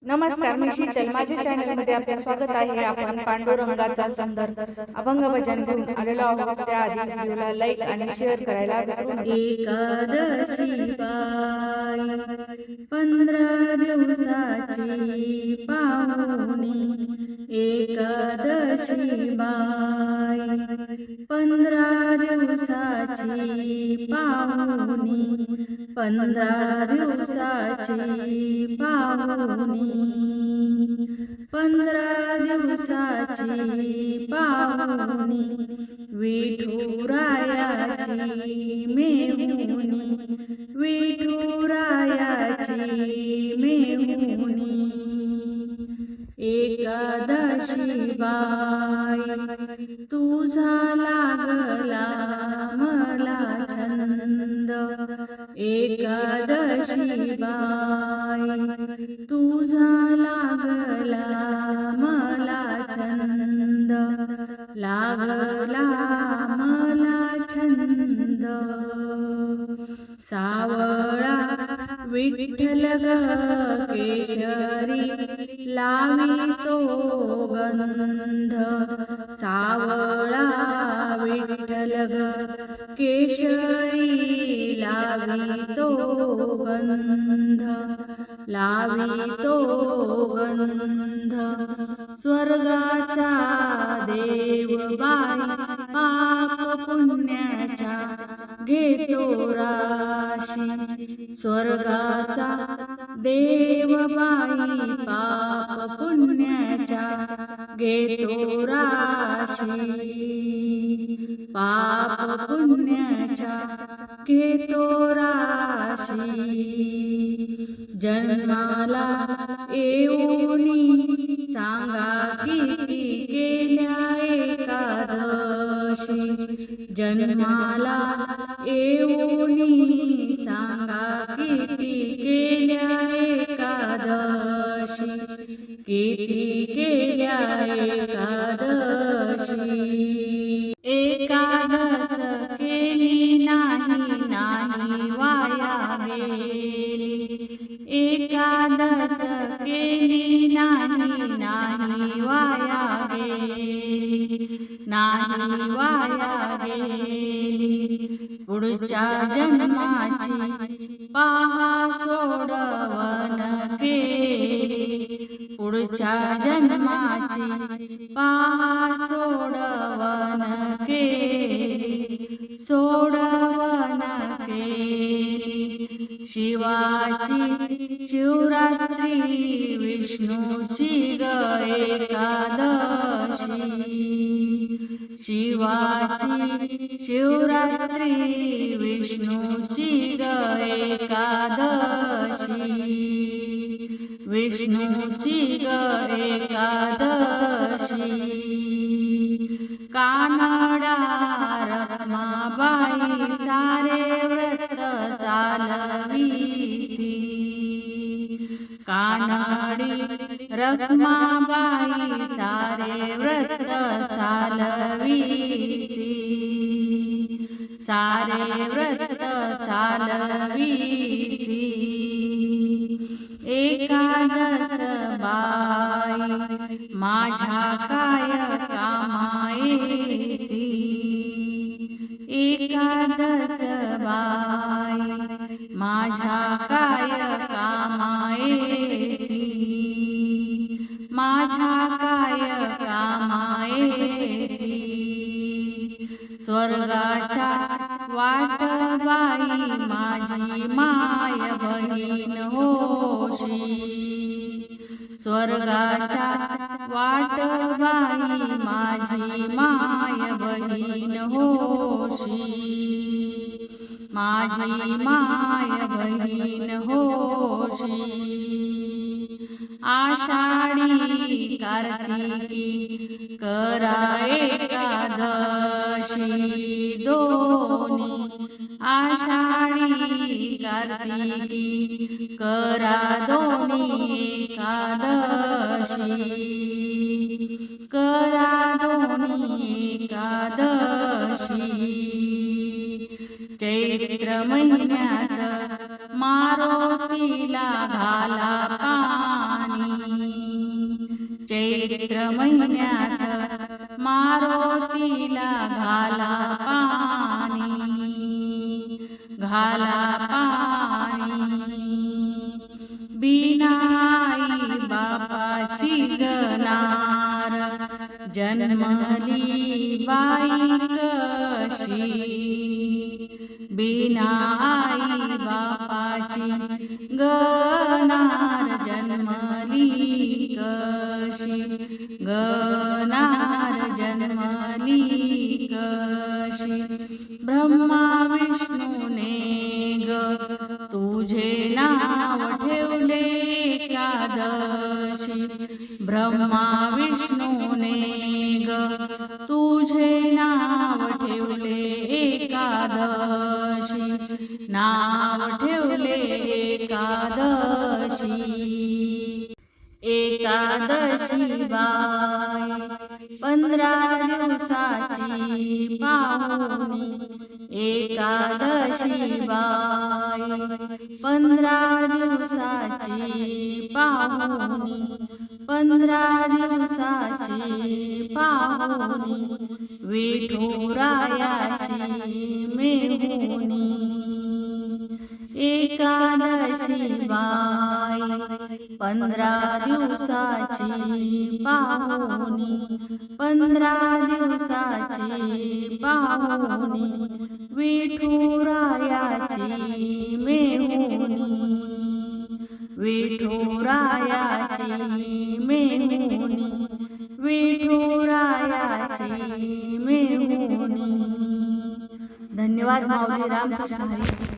नमस्कार, मी शीतल. माझ्या चॅनलमध्ये आपले स्वागत आहे. आपण पांडुरंगाचा सुंदर अभंग भजन घेऊन आलेलो आहोत. त्याआधी व्हिडिओला लाईक आणि शेअर करायला विसरू नका. एकादशी पायी 15 दिवसाची पाहुणी, एकादशी बाई 15 दिवसाची पाहुणी, 15 दिवसाची पाहुणी, 15 दिवसाची पाहुणी, विठुरायाची मेहुणी, विठुरायाची मेहुणी. एकादशी बाई तुझा लागला मला छंद, एकादशी बाई तुझा लागला मला छंद, लागला मला छंद. सावळा विठ्ठल ग केशरी लावितो गंध, सावळा विठ्ठल ग केशरी लावितो गंध, लावितो गंध. स्वर्गाचा देव बाई पाप पुण्याच्या घेतो राशी, स्वर्गाचा देव बाई पाप पुण्याच्या घेतो राशी, पाप पुण्याच्या घेतो राशी. जन्माला येऊनी सांगा किती केल्या एकादशी, जन्माला येऊनी सांगा किती केल्या एकादशी, किती केल्या एकादशी. एकादश केली नाही, नाही वाया गेली, एकादश केली नाही, नाही वाया गेली, नाही वाया गेली. पुढच्या जन्माची पहा सोडवण केली, पुढच्या जन्माची पहा सोडवण केली, सोडवण केली. शिवाची शिवरात्री विष्णूची ग एकादशी, शिवाची शिवरात्री विष्णूची ग एकादशी, विष्णूची ग एकादशी. कानडा रखमाबाई सारे व्रत चालवीसी, कानडी रखमाबाई सारे व्रत चालवीसी, सारे व्रत चालवीसी. एकादश बाई माझ्या काय कामायेसी, एकादश बाई माझ्या काय कामायेसी, माझ्या काय कामायेसी. स्वर्गाच्या वाट बाई माझी माय बहीण होशी, स्वर्गाच्या वाट बाई माझी माय बहीण होशी, माझी माय बहीण होशी. आषाढी कार्तिकी करा एकादशी दोन्ही, आषाढी कार्तिकी करा दोन्ही एकादशी, करा दोन्ही एकादशी. चैत्र महिन्यात मारुतीला घाला पाणी, चैत्र महिन्यात मारुतीला घाला पाणी बिना आई बापाची गनार जन्मली बाई कशी बिना आई बापाची गनार जन्मली कशी गनार जन्मली कशी ब्रह्मा विष्णूने ग तुझे नाव ठेवले एकादशी ब्रह्मा विष्णूने ग तुझे नाव ठेवले एकादशी नाव ठेवले एकादशी एकादशी बाई 15 दिवसाची पाहुणी एकादशी बाई 15 दिवसाची पाहुणी 15 दिवसाची पाहुणी विठुरायाची मेहुणी एकादशी बाई 15 दिवसाची पाहुणी 15 दिवसाची पाहुणी विठुरायाची मेहुणी विठुरायाची मेहुणी विठुरायाची मेहुणी. धन्यवाद माऊली. रामकृष्ण हरी.